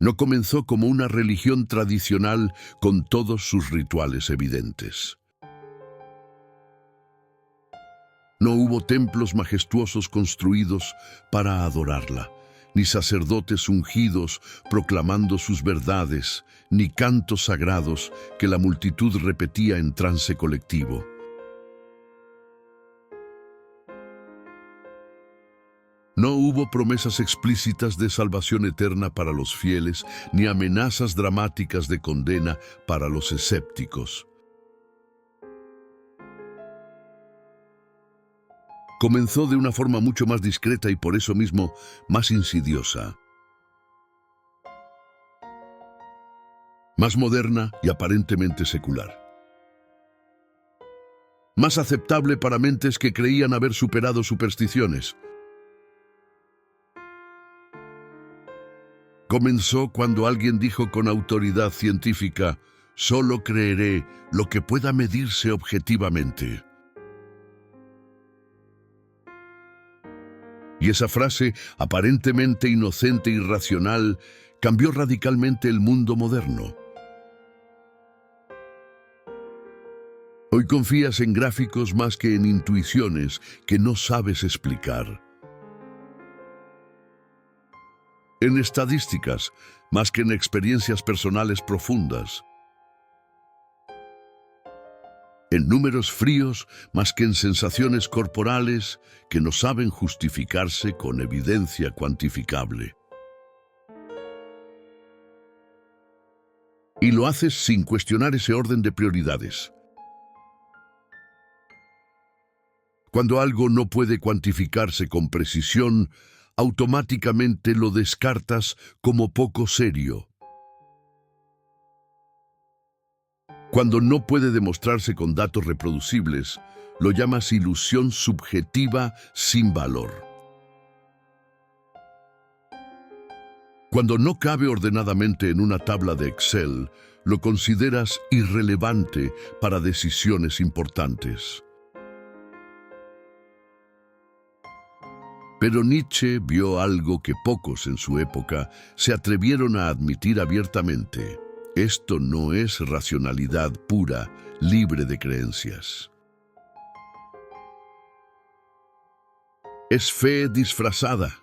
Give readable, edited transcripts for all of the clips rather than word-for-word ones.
No comenzó como una religión tradicional con todos sus rituales evidentes. No hubo templos majestuosos construidos para adorarla, ni sacerdotes ungidos proclamando sus verdades, ni cantos sagrados que la multitud repetía en trance colectivo. No hubo promesas explícitas de salvación eterna para los fieles, ni amenazas dramáticas de condena para los escépticos. Comenzó de una forma mucho más discreta y por eso mismo más insidiosa, más moderna y aparentemente secular. Más aceptable para mentes que creían haber superado supersticiones. Comenzó cuando alguien dijo con autoridad científica: solo creeré lo que pueda medirse objetivamente. Y esa frase, aparentemente inocente y racional, cambió radicalmente el mundo moderno. Hoy confías en gráficos más que en intuiciones que no sabes explicar. En estadísticas más que en experiencias personales profundas. En números fríos más que en sensaciones corporales que no saben justificarse con evidencia cuantificable. Y lo haces sin cuestionar ese orden de prioridades. Cuando algo no puede cuantificarse con precisión, automáticamente lo descartas como poco serio. Cuando no puede demostrarse con datos reproducibles, lo llamas ilusión subjetiva sin valor. Cuando no cabe ordenadamente en una tabla de Excel, lo consideras irrelevante para decisiones importantes. Pero Nietzsche vio algo que pocos en su época se atrevieron a admitir abiertamente. Esto no es racionalidad pura, libre de creencias. Es fe disfrazada,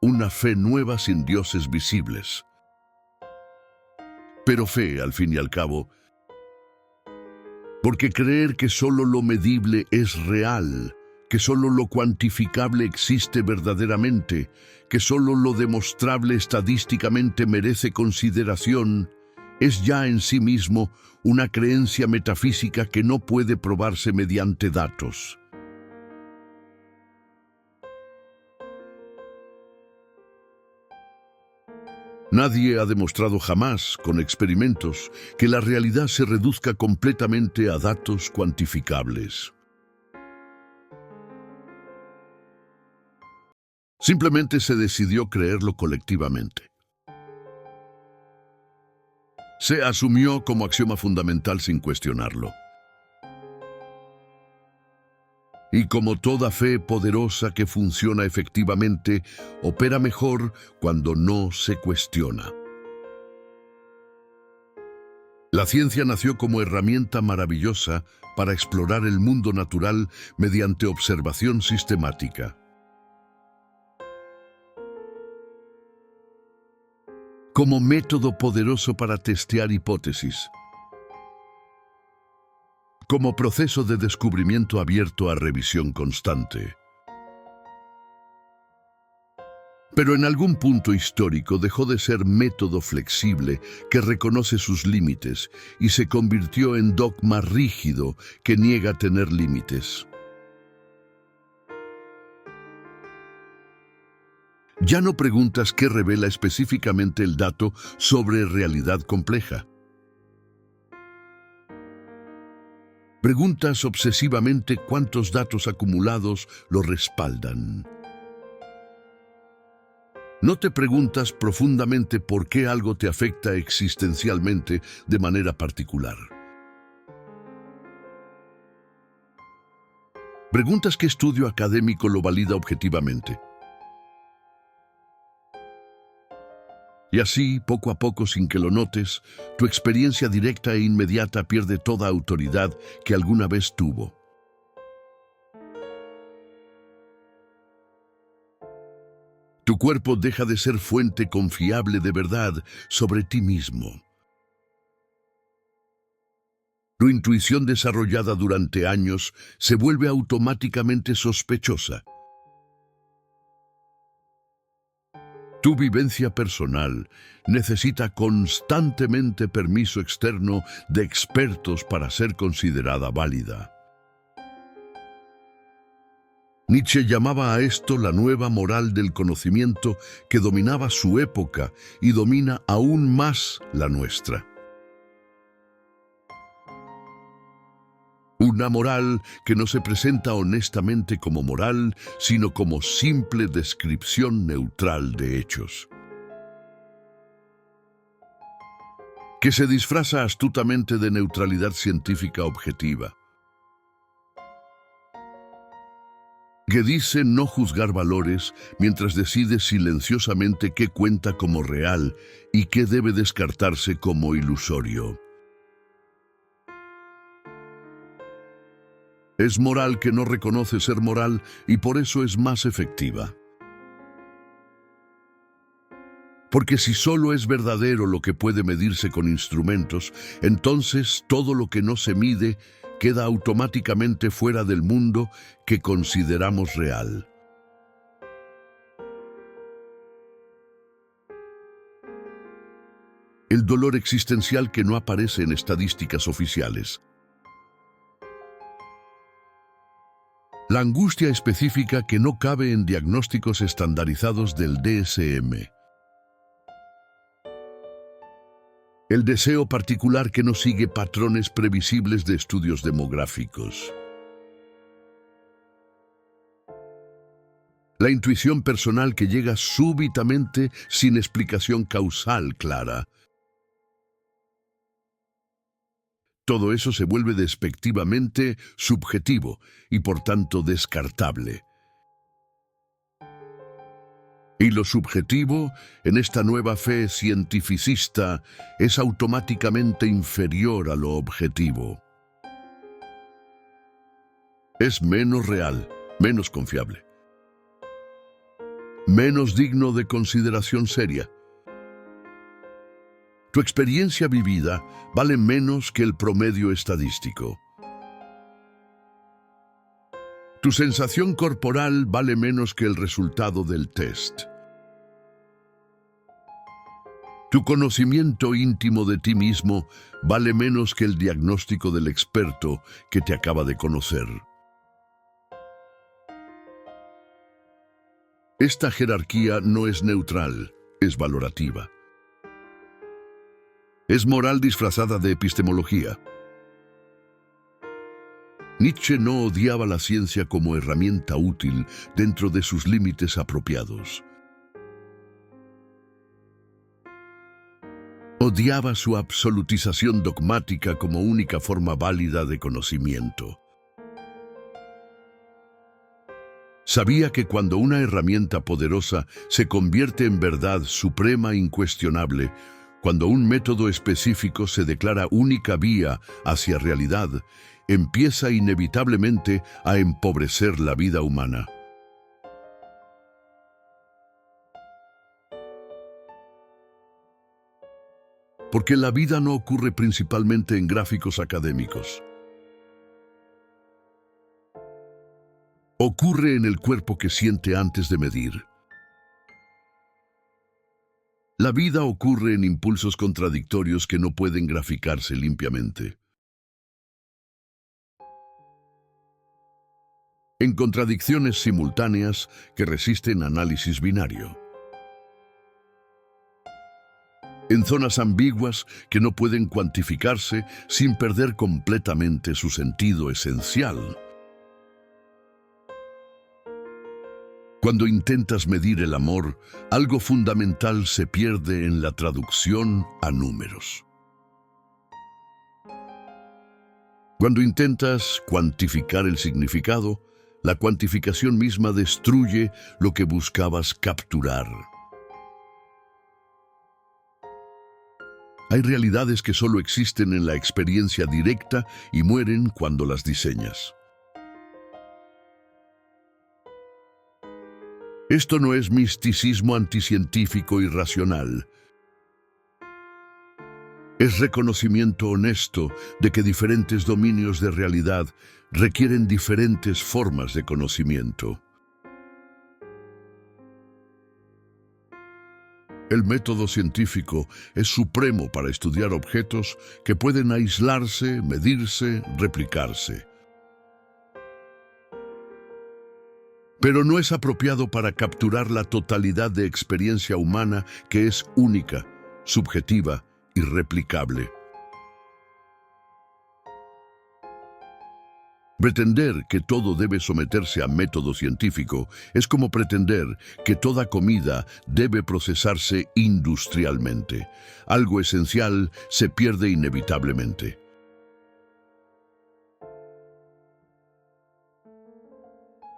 una fe nueva sin dioses visibles. Pero fe, al fin y al cabo, porque creer que solo lo medible es real, que solo lo cuantificable existe verdaderamente, que solo lo demostrable estadísticamente merece consideración, es ya en sí mismo una creencia metafísica que no puede probarse mediante datos. Nadie ha demostrado jamás, con experimentos, que la realidad se reduzca completamente a datos cuantificables. Simplemente se decidió creerlo colectivamente. Se asumió como axioma fundamental sin cuestionarlo. Y como toda fe poderosa que funciona efectivamente, opera mejor cuando no se cuestiona. La ciencia nació como herramienta maravillosa para explorar el mundo natural mediante observación sistemática. Como método poderoso para testear hipótesis. Como proceso de descubrimiento abierto a revisión constante. Pero en algún punto histórico dejó de ser método flexible que reconoce sus límites y se convirtió en dogma rígido que niega tener límites. Ya no preguntas qué revela específicamente el dato sobre realidad compleja. Preguntas obsesivamente cuántos datos acumulados lo respaldan. No te preguntas profundamente por qué algo te afecta existencialmente de manera particular. Preguntas qué estudio académico lo valida objetivamente. Y así, poco a poco, sin que lo notes, tu experiencia directa e inmediata pierde toda autoridad que alguna vez tuvo. Tu cuerpo deja de ser fuente confiable de verdad sobre ti mismo. Tu intuición desarrollada durante años se vuelve automáticamente sospechosa. Tu vivencia personal necesita constantemente permiso externo de expertos para ser considerada válida. Nietzsche llamaba a esto la nueva moral del conocimiento que dominaba su época y domina aún más la nuestra. Una moral que no se presenta honestamente como moral, sino como simple descripción neutral de hechos. Que se disfraza astutamente de neutralidad científica objetiva. Que dice no juzgar valores mientras decide silenciosamente qué cuenta como real y qué debe descartarse como ilusorio. Es moral que no reconoce ser moral y por eso es más efectiva. Porque si solo es verdadero lo que puede medirse con instrumentos, entonces todo lo que no se mide queda automáticamente fuera del mundo que consideramos real. El dolor existencial que no aparece en estadísticas oficiales. La angustia específica que no cabe en diagnósticos estandarizados del DSM. El deseo particular que no sigue patrones previsibles de estudios demográficos. La intuición personal que llega súbitamente sin explicación causal clara. Todo eso se vuelve despectivamente subjetivo y por tanto descartable. Y lo subjetivo, en esta nueva fe cientificista, es automáticamente inferior a lo objetivo. Es menos real, menos confiable, menos digno de consideración seria. Tu experiencia vivida vale menos que el promedio estadístico. Tu sensación corporal vale menos que el resultado del test. Tu conocimiento íntimo de ti mismo vale menos que el diagnóstico del experto que te acaba de conocer. Esta jerarquía no es neutral, es valorativa. Es moral disfrazada de epistemología. Nietzsche no odiaba la ciencia como herramienta útil dentro de sus límites apropiados. Odiaba su absolutización dogmática como única forma válida de conocimiento. Sabía que cuando una herramienta poderosa se convierte en verdad suprema e incuestionable, cuando un método específico se declara única vía hacia realidad, empieza inevitablemente a empobrecer la vida humana. Porque la vida no ocurre principalmente en gráficos académicos. Ocurre en el cuerpo que siente antes de medir. La vida ocurre en impulsos contradictorios que no pueden graficarse limpiamente. En contradicciones simultáneas que resisten análisis binario. En zonas ambiguas que no pueden cuantificarse sin perder completamente su sentido esencial. Cuando intentas medir el amor, algo fundamental se pierde en la traducción a números. Cuando intentas cuantificar el significado, la cuantificación misma destruye lo que buscabas capturar. Hay realidades que solo existen en la experiencia directa y mueren cuando las diseñas. Esto no es misticismo anticientífico y racional. Es reconocimiento honesto de que diferentes dominios de realidad requieren diferentes formas de conocimiento. El método científico es supremo para estudiar objetos que pueden aislarse, medirse, replicarse. Pero no es apropiado para capturar la totalidad de experiencia humana que es única, subjetiva, irreplicable. Pretender que todo debe someterse a método científico es como pretender que toda comida debe procesarse industrialmente. Algo esencial se pierde inevitablemente.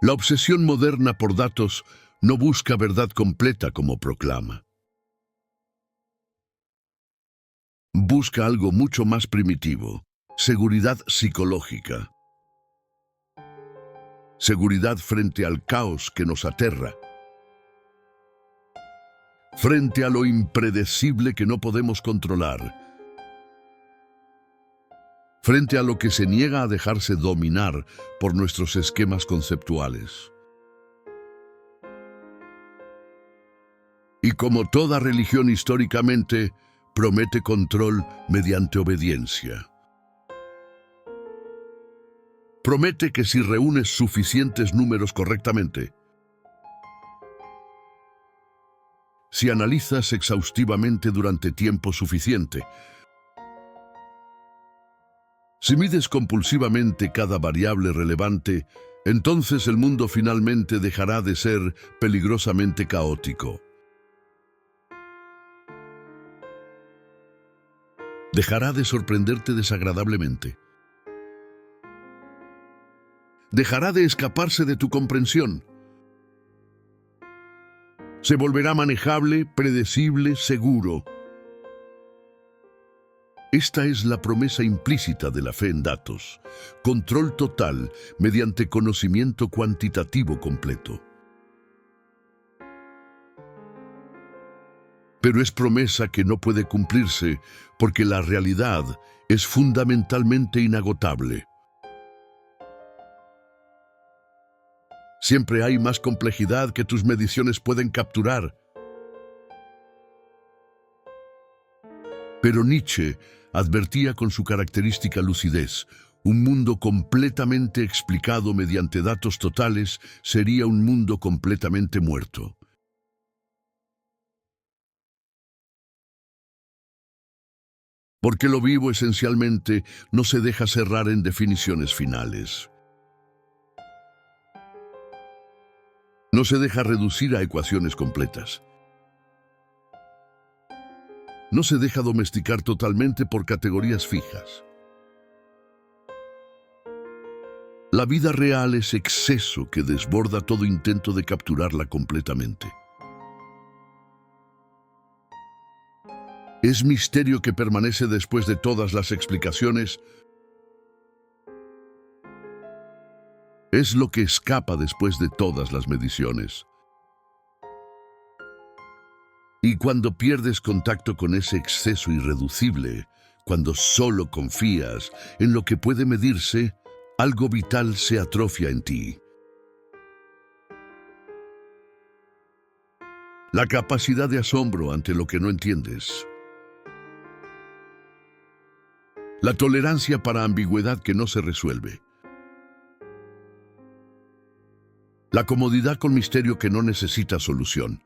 La obsesión moderna por datos no busca verdad completa como proclama. Busca algo mucho más primitivo, seguridad psicológica. Seguridad frente al caos que nos aterra. Frente a lo impredecible que no podemos controlar. Frente a lo que se niega a dejarse dominar por nuestros esquemas conceptuales. Y como toda religión históricamente, promete control mediante obediencia. Promete que si reúnes suficientes números correctamente, si analizas exhaustivamente durante tiempo suficiente, si mides compulsivamente cada variable relevante, entonces el mundo finalmente dejará de ser peligrosamente caótico. Dejará de sorprenderte desagradablemente. Dejará de escaparse de tu comprensión. Se volverá manejable, predecible, seguro. Esta es la promesa implícita de la fe en datos. Control total mediante conocimiento cuantitativo completo. Pero es promesa que no puede cumplirse porque la realidad es fundamentalmente inagotable. Siempre hay más complejidad que tus mediciones pueden capturar. Pero Nietzsche advertía con su característica lucidez: un mundo completamente explicado mediante datos totales sería un mundo completamente muerto. Porque lo vivo esencialmente no se deja cerrar en definiciones finales. No se deja reducir a ecuaciones completas. No se deja domesticar totalmente por categorías fijas. La vida real es exceso que desborda todo intento de capturarla completamente. Es misterio que permanece después de todas las explicaciones. Es lo que escapa después de todas las mediciones. Y cuando pierdes contacto con ese exceso irreducible, cuando solo confías en lo que puede medirse, algo vital se atrofia en ti. La capacidad de asombro ante lo que no entiendes. La tolerancia para ambigüedad que no se resuelve. La comodidad con misterio que no necesita solución.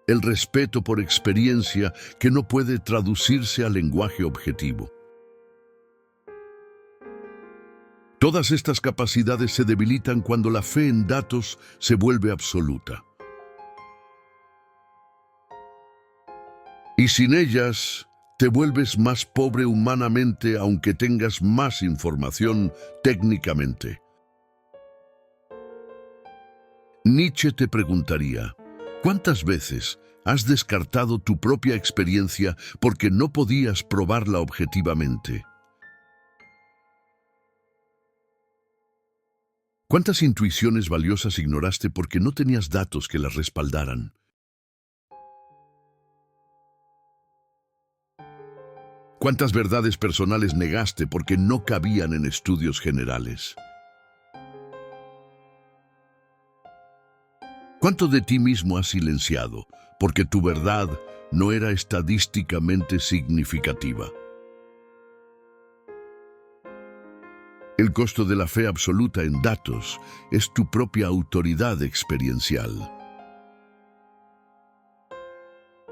El respeto por experiencia que no puede traducirse al lenguaje objetivo. Todas estas capacidades se debilitan cuando la fe en datos se vuelve absoluta. Y sin ellas, te vuelves más pobre humanamente aunque tengas más información técnicamente. Nietzsche te preguntaría: ¿cuántas veces Has descartado tu propia experiencia porque no podías probarla objetivamente. ¿Cuántas intuiciones valiosas ignoraste porque no tenías datos que las respaldaran? ¿Cuántas verdades personales negaste porque no cabían en estudios generales? ¿Cuánto de ti mismo has silenciado porque tu verdad no era estadísticamente significativa? El costo de la fe absoluta en datos es tu propia autoridad experiencial.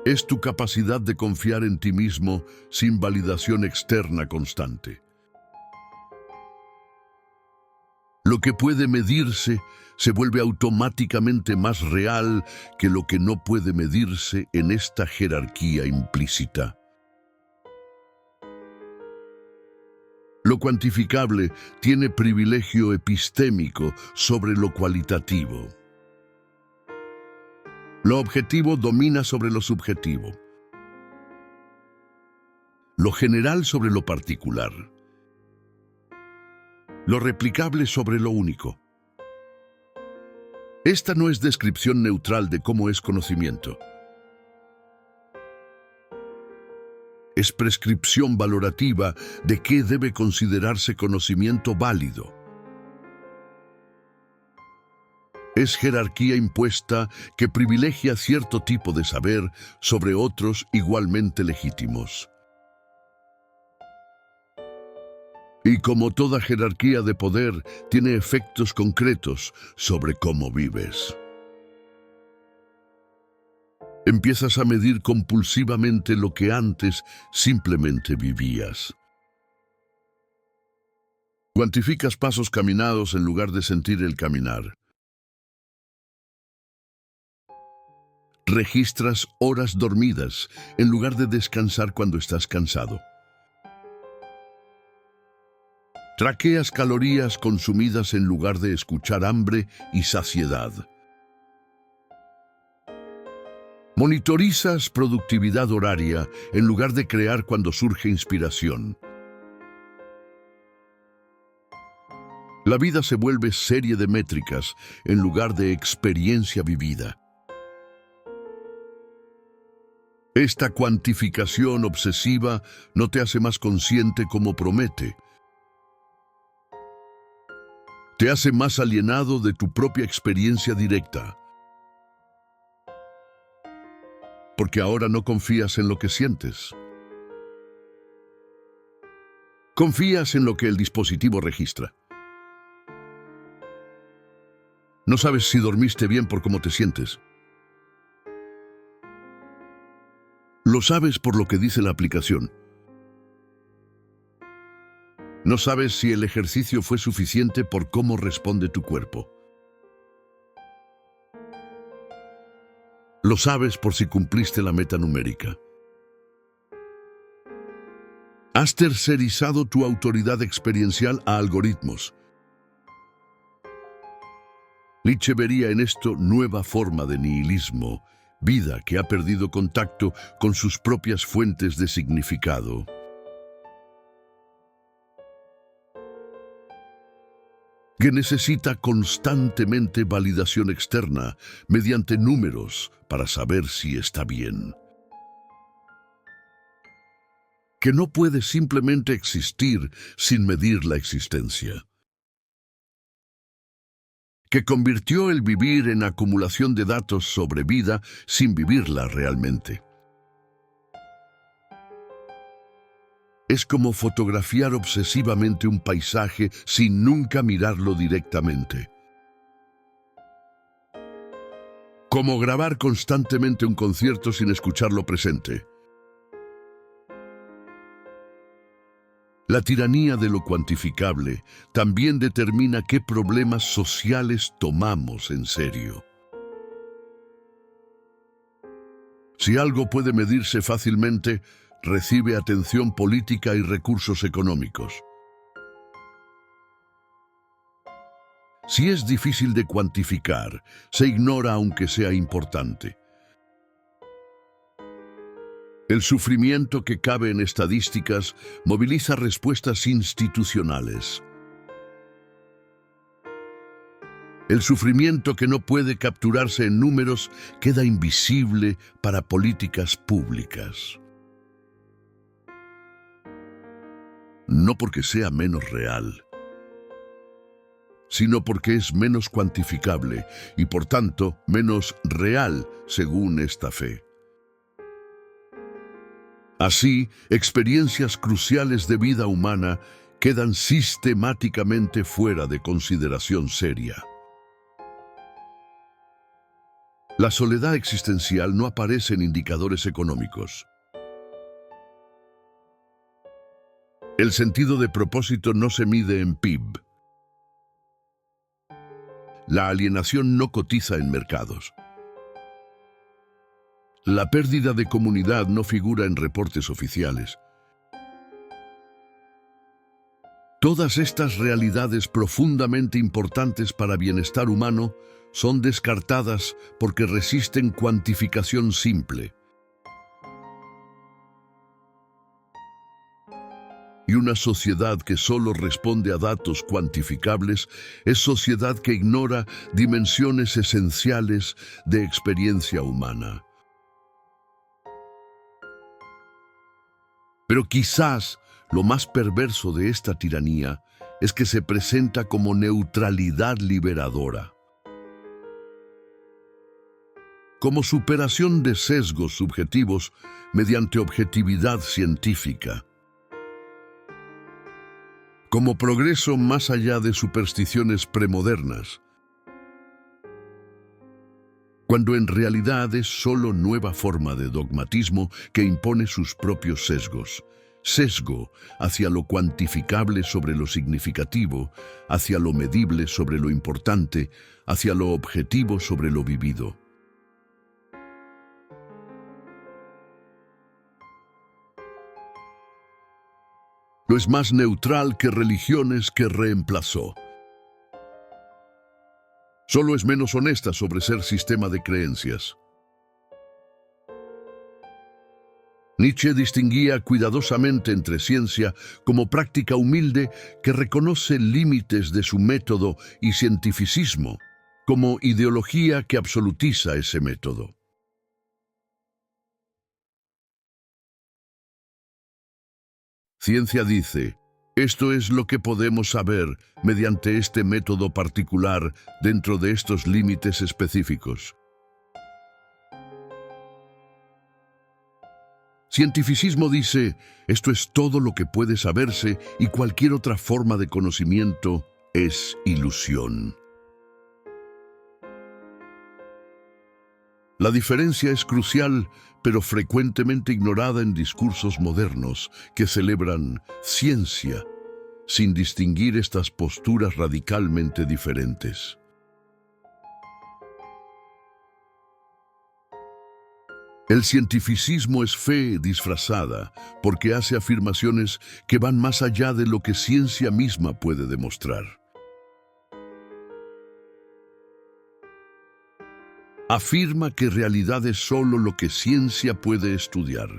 Es tu capacidad de confiar en ti mismo sin validación externa constante. Lo que puede medirse se vuelve automáticamente más real que lo que no puede medirse en esta jerarquía implícita. Lo cuantificable tiene privilegio epistémico sobre lo cualitativo. Lo objetivo domina sobre lo subjetivo. Lo general sobre lo particular. Lo replicable sobre lo único. Esta no es descripción neutral de cómo es conocimiento. Es prescripción valorativa de qué debe considerarse conocimiento válido. Es jerarquía impuesta que privilegia cierto tipo de saber sobre otros igualmente legítimos. Y como toda jerarquía de poder, tiene efectos concretos sobre cómo vives. Empiezas a medir compulsivamente lo que antes simplemente vivías. Cuantificas pasos caminados en lugar de sentir el caminar. Registras horas dormidas en lugar de descansar cuando estás cansado. Traqueas calorías consumidas en lugar de escuchar hambre y saciedad. Monitorizas productividad horaria en lugar de crear cuando surge inspiración. La vida se vuelve serie de métricas en lugar de experiencia vivida. Esta cuantificación obsesiva no te hace más consciente como promete. Te hace más alienado de tu propia experiencia directa. Porque ahora no confías en lo que sientes. Confías en lo que el dispositivo registra. No sabes si dormiste bien por cómo te sientes. Lo sabes por lo que dice la aplicación. No sabes si el ejercicio fue suficiente por cómo responde tu cuerpo. Lo sabes por si cumpliste la meta numérica. Has tercerizado tu autoridad experiencial a algoritmos. Nietzsche vería en esto nueva forma de nihilismo, vida que ha perdido contacto con sus propias fuentes de significado. Que necesita constantemente validación externa mediante números para saber si está bien. Que no puede simplemente existir sin medir la existencia. Que convirtió el vivir en acumulación de datos sobre vida sin vivirla realmente. Es como fotografiar obsesivamente un paisaje sin nunca mirarlo directamente. Como grabar constantemente un concierto sin escucharlo presente. La tiranía de lo cuantificable también determina qué problemas sociales tomamos en serio. Si algo puede medirse fácilmente, recibe atención política y recursos económicos. Si es difícil de cuantificar, se ignora aunque sea importante. El sufrimiento que cabe en estadísticas moviliza respuestas institucionales. El sufrimiento que no puede capturarse en números queda invisible para políticas públicas. No porque sea menos real, sino porque es menos cuantificable y, por tanto, menos real según esta fe. Así, experiencias cruciales de vida humana quedan sistemáticamente fuera de consideración seria. La soledad existencial no aparece en indicadores económicos. El sentido de propósito no se mide en PIB. La alienación no cotiza en mercados. La pérdida de comunidad no figura en reportes oficiales. Todas estas realidades profundamente importantes para bienestar humano son descartadas porque resisten cuantificación simple. Y una sociedad que solo responde a datos cuantificables es sociedad que ignora dimensiones esenciales de experiencia humana. Pero quizás lo más perverso de esta tiranía es que se presenta como neutralidad liberadora, como superación de sesgos subjetivos mediante objetividad científica, como progreso más allá de supersticiones premodernas, cuando en realidad es solo nueva forma de dogmatismo que impone sus propios sesgos. Sesgo hacia lo cuantificable sobre lo significativo, hacia lo medible sobre lo importante, hacia lo objetivo sobre lo vivido. Lo es más neutral que religiones que reemplazó. Solo es menos honesta sobre ser sistema de creencias. Nietzsche distinguía cuidadosamente entre ciencia como práctica humilde que reconoce límites de su método y cientificismo como ideología que absolutiza ese método. Ciencia dice, esto es lo que podemos saber mediante este método particular dentro de estos límites específicos. Cientificismo dice, esto es todo lo que puede saberse y cualquier otra forma de conocimiento es ilusión. La diferencia es crucial, pero frecuentemente ignorada en discursos modernos que celebran ciencia, sin distinguir estas posturas radicalmente diferentes. El cientificismo es fe disfrazada porque hace afirmaciones que van más allá de lo que ciencia misma puede demostrar. Afirma que realidad es solo lo que ciencia puede estudiar.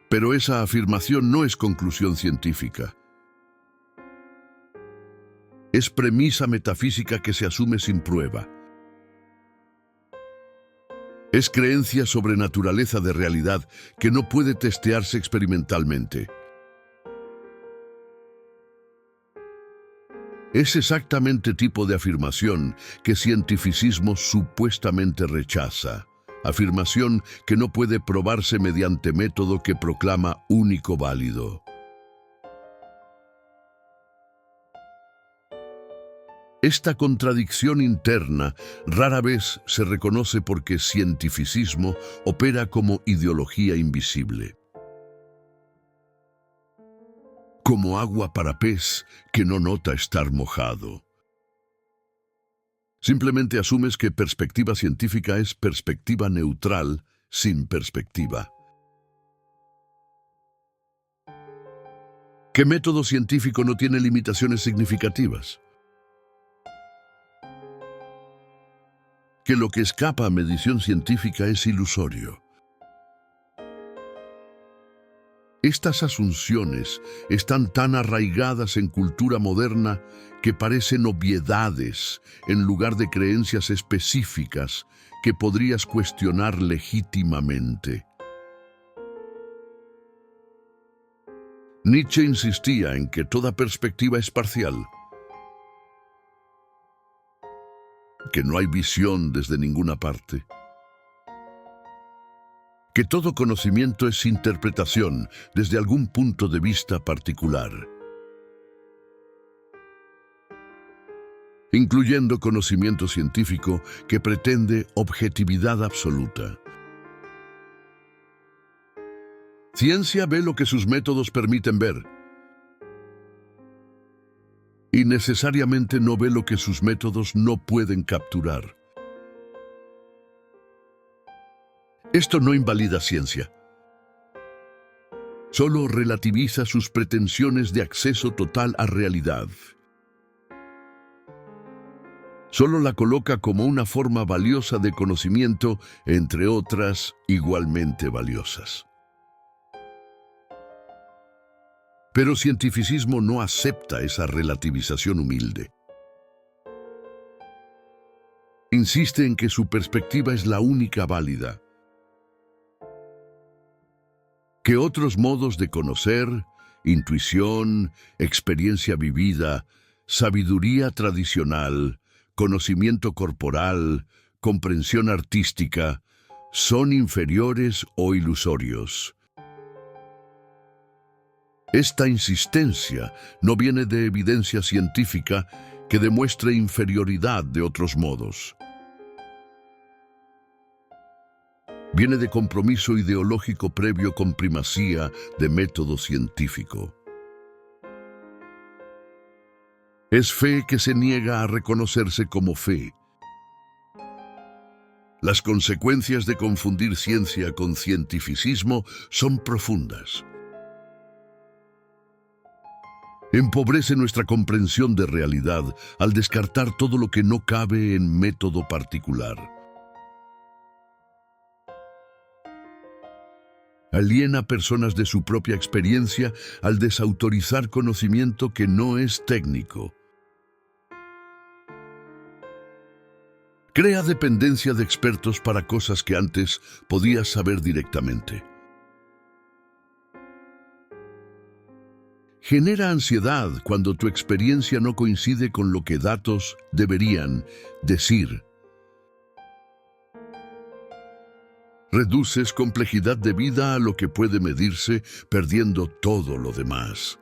Pero esa afirmación no es conclusión científica. Es premisa metafísica que se asume sin prueba. Es creencia sobre naturaleza de realidad que no puede testearse experimentalmente. Es exactamente tipo de afirmación que cientificismo supuestamente rechaza. Afirmación que no puede probarse mediante método que proclama único válido. Esta contradicción interna rara vez se reconoce porque cientificismo opera como ideología invisible. Como agua para pez que no nota estar mojado. Simplemente asumes que perspectiva científica es perspectiva neutral sin perspectiva. ¿Qué método científico no tiene limitaciones significativas? que lo que escapa a medición científica es ilusorio. Estas asunciones están tan arraigadas en cultura moderna que parecen obviedades en lugar de creencias específicas que podrías cuestionar legítimamente. Nietzsche insistía en que toda perspectiva es parcial, que no hay visión desde ninguna parte, que todo conocimiento es interpretación desde algún punto de vista particular, incluyendo conocimiento científico que pretende objetividad absoluta. Ciencia ve lo que sus métodos permiten ver, y necesariamente no ve lo que sus métodos no pueden capturar. Esto no invalida ciencia, solo relativiza sus pretensiones de acceso total a realidad. Solo la coloca como una forma valiosa de conocimiento, entre otras igualmente valiosas. Pero cientificismo no acepta esa relativización humilde. Insiste en que su perspectiva es la única válida, que otros modos de conocer, intuición, experiencia vivida, sabiduría tradicional, conocimiento corporal, comprensión artística, son inferiores o ilusorios. Esta insistencia no viene de evidencia científica que demuestre inferioridad de otros modos. Viene de compromiso ideológico previo con primacía de método científico. Es fe que se niega a reconocerse como fe. Las consecuencias de confundir ciencia con cientificismo son profundas. Empobrece nuestra comprensión de realidad al descartar todo lo que no cabe en método particular. Aliena a personas de su propia experiencia al desautorizar conocimiento que no es técnico. Crea dependencia de expertos para cosas que antes podías saber directamente. Genera ansiedad cuando tu experiencia no coincide con lo que datos deberían decir. Reduces complejidad de vida a lo que puede medirse, perdiendo todo lo demás.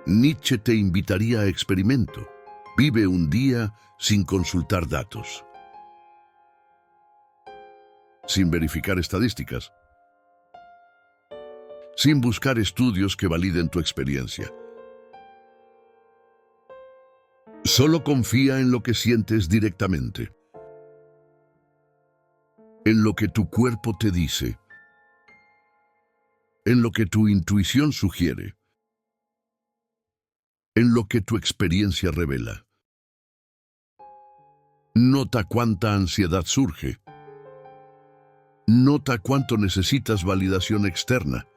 Nietzsche te invitaría a experimento. Vive un día sin consultar datos, sin verificar estadísticas, sin buscar estudios que validen tu experiencia. Solo confía en lo que sientes directamente, en lo que tu cuerpo te dice, en lo que tu intuición sugiere, en lo que tu experiencia revela. Nota cuánta ansiedad surge. Nota cuánto necesitas validación externa.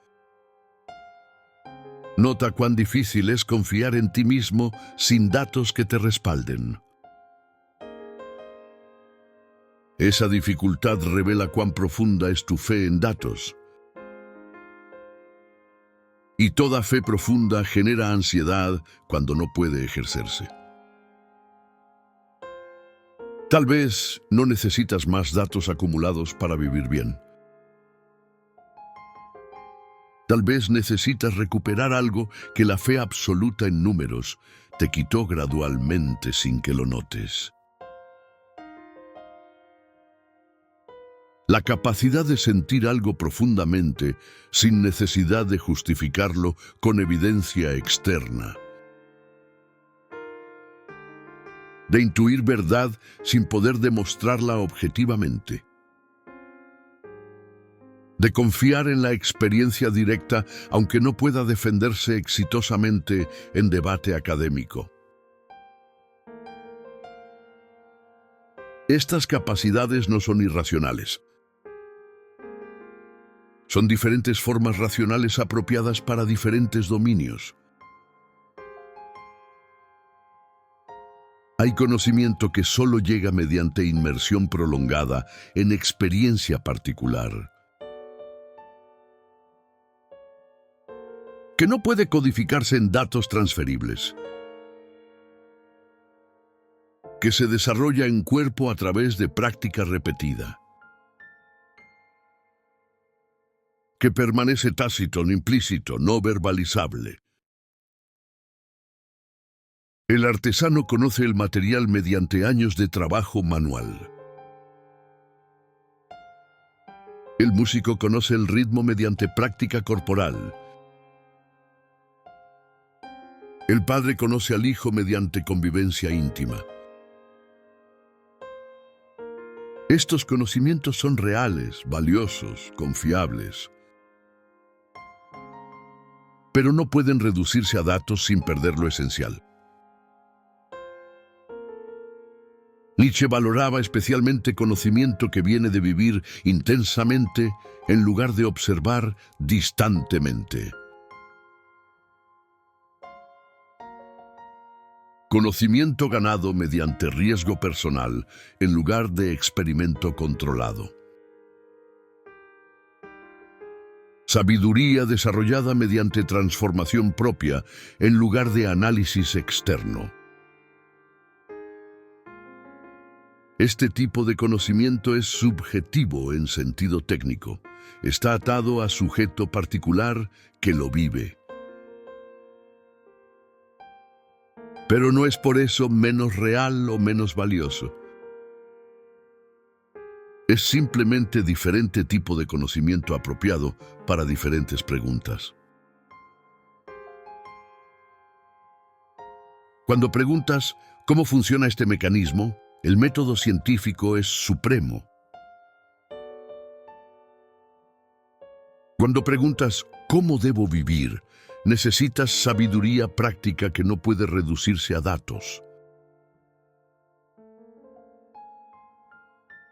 Nota cuán difícil es confiar en ti mismo sin datos que te respalden. Esa dificultad revela cuán profunda es tu fe en datos. Y toda fe profunda genera ansiedad cuando no puede ejercerse. Tal vez no necesitas más datos acumulados para vivir bien. Tal vez necesitas recuperar algo que la fe absoluta en números te quitó gradualmente sin que lo notes. La capacidad de sentir algo profundamente sin necesidad de justificarlo con evidencia externa. De intuir verdad sin poder demostrarla objetivamente. De confiar en la experiencia directa aunque no pueda defenderse exitosamente en debate académico. Estas capacidades no son irracionales. Son diferentes formas racionales apropiadas para diferentes dominios. Hay conocimiento que solo llega mediante inmersión prolongada en experiencia particular, que no puede codificarse en datos transferibles, que se desarrolla en cuerpo a través de práctica repetida, que permanece tácito, implícito, no verbalizable. El artesano conoce el material mediante años de trabajo manual. El músico conoce el ritmo mediante práctica corporal. El padre conoce al hijo mediante convivencia íntima. Estos conocimientos son reales, valiosos, confiables, pero no pueden reducirse a datos sin perder lo esencial. Nietzsche valoraba especialmente conocimiento que viene de vivir intensamente en lugar de observar distantemente. Conocimiento ganado mediante riesgo personal en lugar de experimento controlado. Sabiduría desarrollada mediante transformación propia en lugar de análisis externo. Este tipo de conocimiento es subjetivo en sentido técnico. Está atado a sujeto particular que lo vive. Pero no es por eso menos real o menos valioso. Es simplemente diferente tipo de conocimiento apropiado para diferentes preguntas. Cuando preguntas ¿cómo funciona este mecanismo?, el método científico es supremo. Cuando preguntas ¿cómo debo vivir?, necesitas sabiduría práctica que no puede reducirse a datos.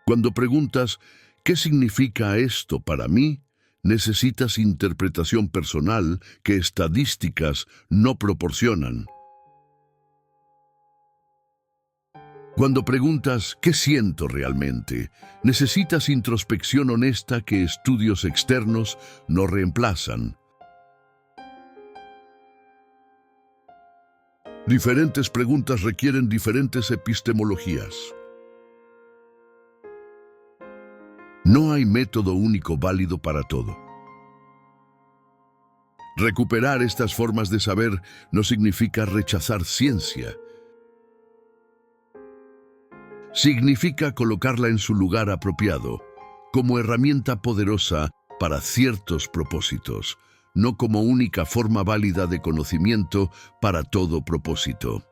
Cuando preguntas ¿qué significa esto para mí?, necesitas interpretación personal que estadísticas no proporcionan. Cuando preguntas ¿qué siento realmente?, necesitas introspección honesta que estudios externos no reemplazan. Diferentes preguntas requieren diferentes epistemologías. No hay método único válido para todo. Recuperar estas formas de saber no significa rechazar ciencia. Significa colocarla en su lugar apropiado, como herramienta poderosa para ciertos propósitos, no como única forma válida de conocimiento para todo propósito.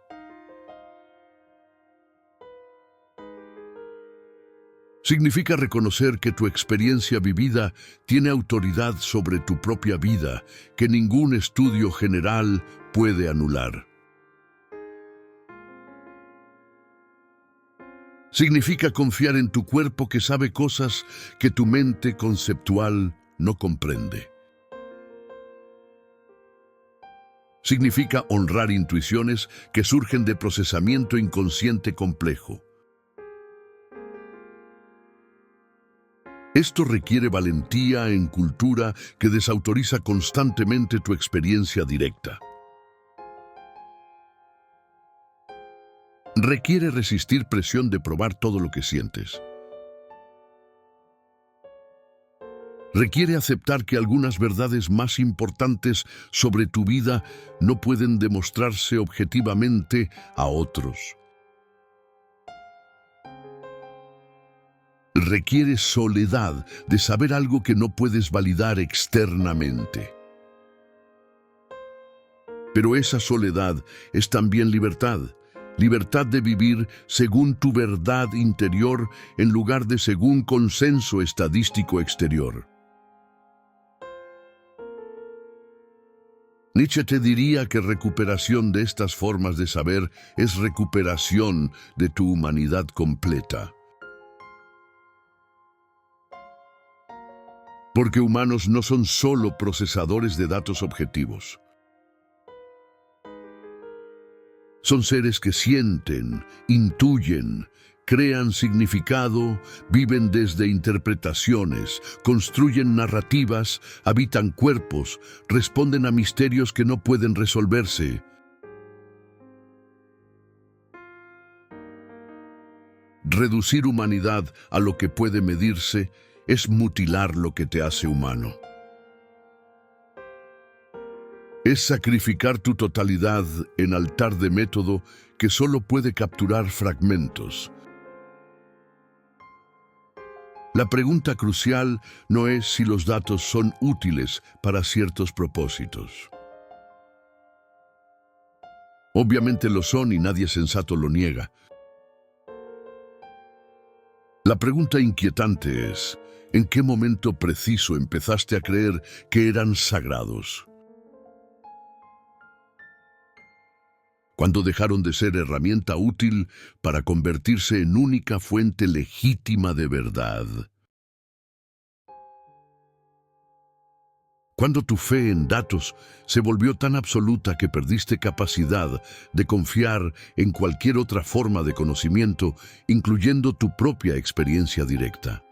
Significa reconocer que tu experiencia vivida tiene autoridad sobre tu propia vida, que ningún estudio general puede anular. Significa confiar en tu cuerpo que sabe cosas que tu mente conceptual no comprende. Significa honrar intuiciones que surgen de procesamiento inconsciente complejo. Esto requiere valentía en cultura que desautoriza constantemente tu experiencia directa. Requiere resistir presión de probar todo lo que sientes. Requiere aceptar que algunas verdades más importantes sobre tu vida no pueden demostrarse objetivamente a otros. Requiere soledad de saber algo que no puedes validar externamente. Pero esa soledad es también libertad. Libertad de vivir según tu verdad interior en lugar de según consenso estadístico exterior. Nietzsche te diría que recuperación de estas formas de saber es recuperación de tu humanidad completa. Porque humanos no son solo procesadores de datos objetivos. Son seres que sienten, intuyen, crean significado, viven desde interpretaciones, construyen narrativas, habitan cuerpos, responden a misterios que no pueden resolverse. Reducir humanidad a lo que puede medirse es mutilar lo que te hace humano. Es sacrificar tu totalidad en altar de método que solo puede capturar fragmentos. La pregunta crucial no es si los datos son útiles para ciertos propósitos. Obviamente lo son y nadie sensato lo niega. La pregunta inquietante es, ¿en qué momento preciso empezaste a creer que eran sagrados? Cuando dejaron de ser herramienta útil para convertirse en única fuente legítima de verdad. Cuando tu fe en datos se volvió tan absoluta que perdiste capacidad de confiar en cualquier otra forma de conocimiento, incluyendo tu propia experiencia directa.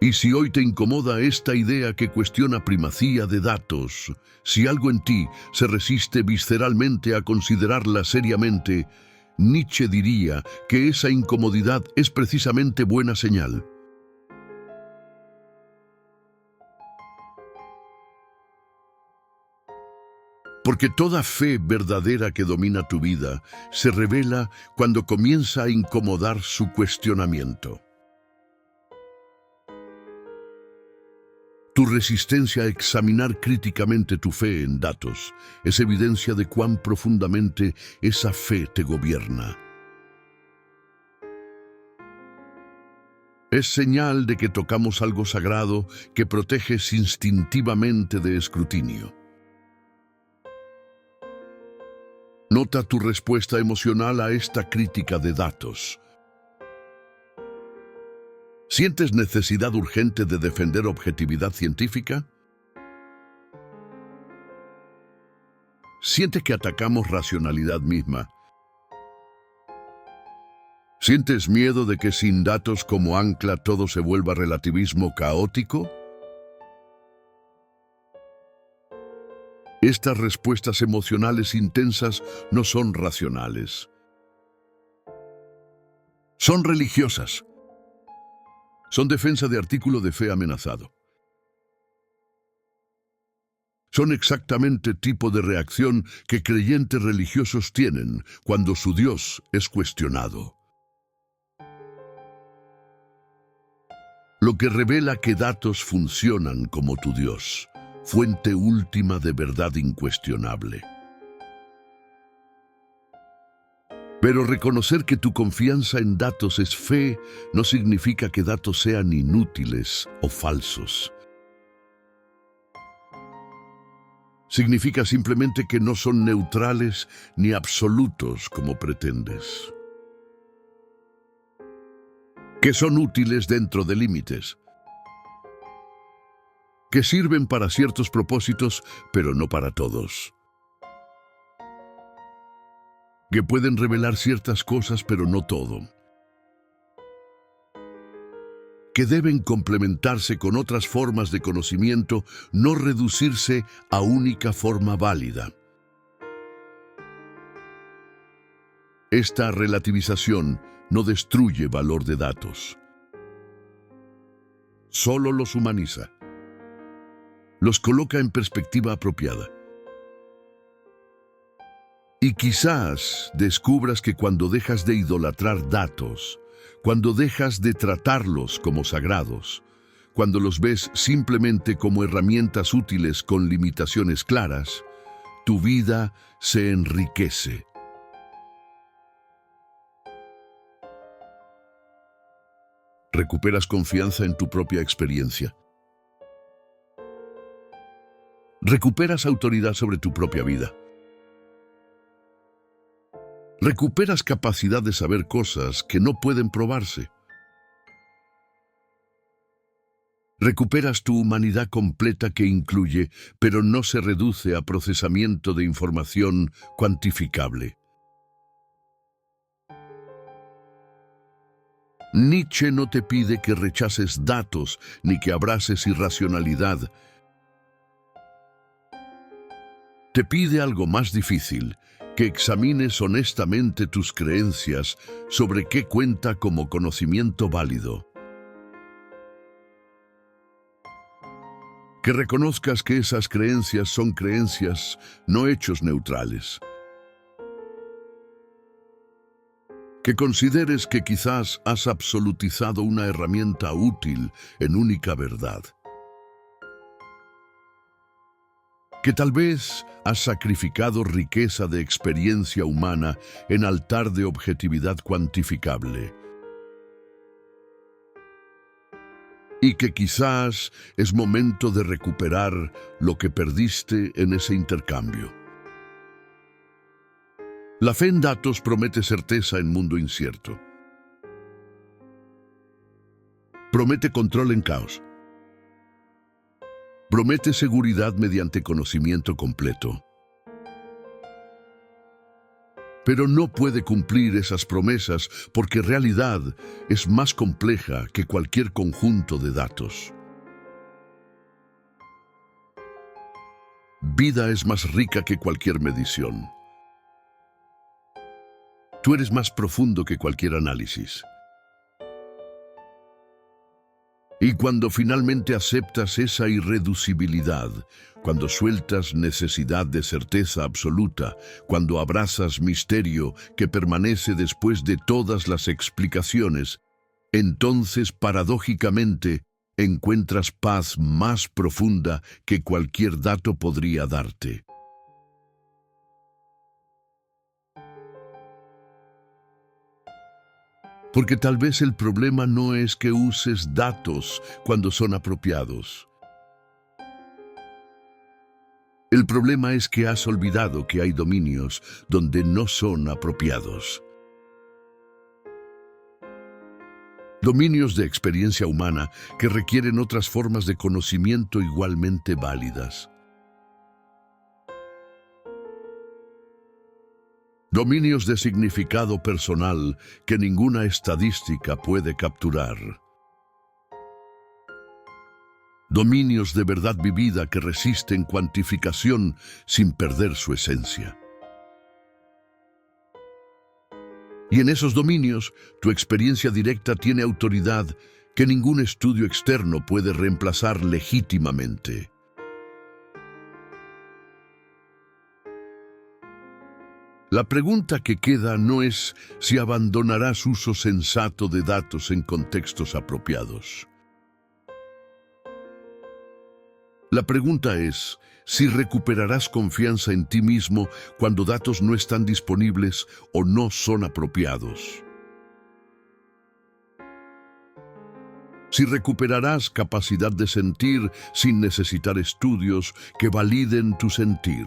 Y si hoy te incomoda esta idea que cuestiona primacía de datos, si algo en ti se resiste visceralmente a considerarla seriamente, Nietzsche diría que esa incomodidad es precisamente buena señal. Porque toda fe verdadera que domina tu vida se revela cuando comienza a incomodar su cuestionamiento. Tu resistencia a examinar críticamente tu fe en datos es evidencia de cuán profundamente esa fe te gobierna. Es señal de que tocamos algo sagrado que proteges instintivamente de escrutinio. Nota tu respuesta emocional a esta crítica de datos. ¿Sientes necesidad urgente de defender objetividad científica? ¿Sientes que atacamos racionalidad misma? ¿Sientes miedo de que sin datos como ancla todo se vuelva relativismo caótico? Estas respuestas emocionales intensas no son racionales. Son religiosas. Son defensa de artículo de fe amenazado. Son exactamente tipo de reacción que creyentes religiosos tienen cuando su Dios es cuestionado. Lo que revela que datos funcionan como tu Dios, fuente última de verdad incuestionable. Pero reconocer que tu confianza en datos es fe no significa que datos sean inútiles o falsos. Significa simplemente que no son neutrales ni absolutos como pretendes. Que son útiles dentro de límites. Que sirven para ciertos propósitos, pero no para todos. Que pueden revelar ciertas cosas, pero no todo. Que deben complementarse con otras formas de conocimiento, no reducirse a única forma válida. Esta relativización no destruye valor de datos. Solo los humaniza. Los coloca en perspectiva apropiada. Y quizás descubras que cuando dejas de idolatrar datos, cuando dejas de tratarlos como sagrados, cuando los ves simplemente como herramientas útiles con limitaciones claras, tu vida se enriquece. Recuperas confianza en tu propia experiencia. Recuperas autoridad sobre tu propia vida. Recuperas capacidad de saber cosas que no pueden probarse. Recuperas tu humanidad completa que incluye, pero no se reduce a procesamiento de información cuantificable. Nietzsche no te pide que rechaces datos ni que abraces irracionalidad. Te pide algo más difícil, que examines honestamente tus creencias sobre qué cuenta como conocimiento válido. Que reconozcas que esas creencias son creencias, no hechos neutrales. Que consideres que quizás has absolutizado una herramienta útil en única verdad. Que tal vez has sacrificado riqueza de experiencia humana en altar de objetividad cuantificable. Y que quizás es momento de recuperar lo que perdiste en ese intercambio. La fe en datos promete certeza en mundo incierto. Promete control en caos. Promete seguridad mediante conocimiento completo. Pero no puede cumplir esas promesas porque realidad es más compleja que cualquier conjunto de datos. Vida es más rica que cualquier medición. Tú eres más profundo que cualquier análisis. Y cuando finalmente aceptas esa irreducibilidad, cuando sueltas necesidad de certeza absoluta, cuando abrazas misterio que permanece después de todas las explicaciones, entonces paradójicamente encuentras paz más profunda que cualquier dato podría darte. Porque tal vez el problema no es que uses datos cuando son apropiados. El problema es que has olvidado que hay dominios donde no son apropiados. Dominios de experiencia humana que requieren otras formas de conocimiento igualmente válidas. Dominios de significado personal que ninguna estadística puede capturar. Dominios de verdad vivida que resisten cuantificación sin perder su esencia. Y en esos dominios, tu experiencia directa tiene autoridad que ningún estudio externo puede reemplazar legítimamente. La pregunta que queda no es si abandonarás uso sensato de datos en contextos apropiados. La pregunta es si recuperarás confianza en ti mismo cuando datos no están disponibles o no son apropiados. Si recuperarás capacidad de sentir sin necesitar estudios que validen tu sentir.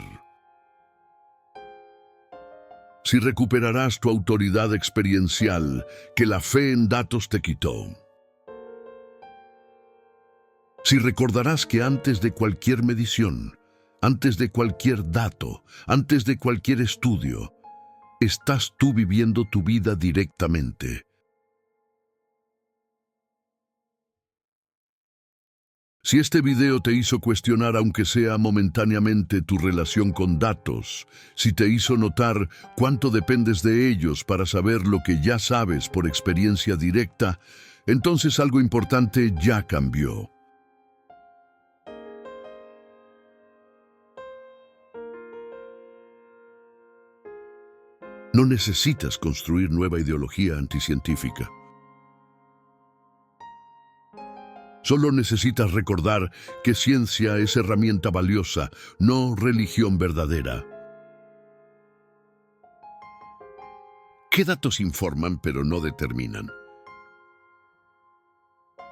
Si recuperarás tu autoridad experiencial que la fe en datos te quitó. Si recordarás que antes de cualquier medición, antes de cualquier dato, antes de cualquier estudio, estás tú viviendo tu vida directamente. Si este video te hizo cuestionar, aunque sea momentáneamente, tu relación con datos, si te hizo notar cuánto dependes de ellos para saber lo que ya sabes por experiencia directa, entonces algo importante ya cambió. No necesitas construir nueva ideología anticientífica. Solo necesitas recordar que ciencia es herramienta valiosa, no religión verdadera. ¿Qué datos informan pero no determinan?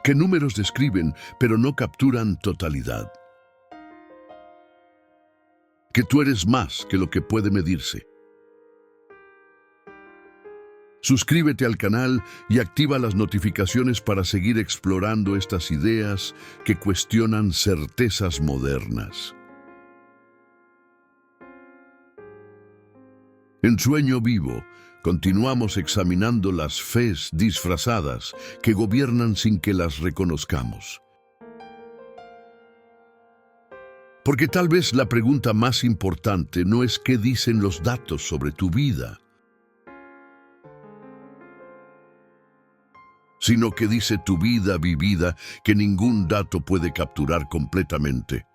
¿Qué números describen pero no capturan totalidad? Que tú eres más que lo que puede medirse. Suscríbete al canal y activa las notificaciones para seguir explorando estas ideas que cuestionan certezas modernas. En Sueño Vivo, continuamos examinando las fes disfrazadas que gobiernan sin que las reconozcamos. Porque tal vez la pregunta más importante no es qué dicen los datos sobre tu vida, sino que dice tu vida vivida que ningún dato puede capturar completamente.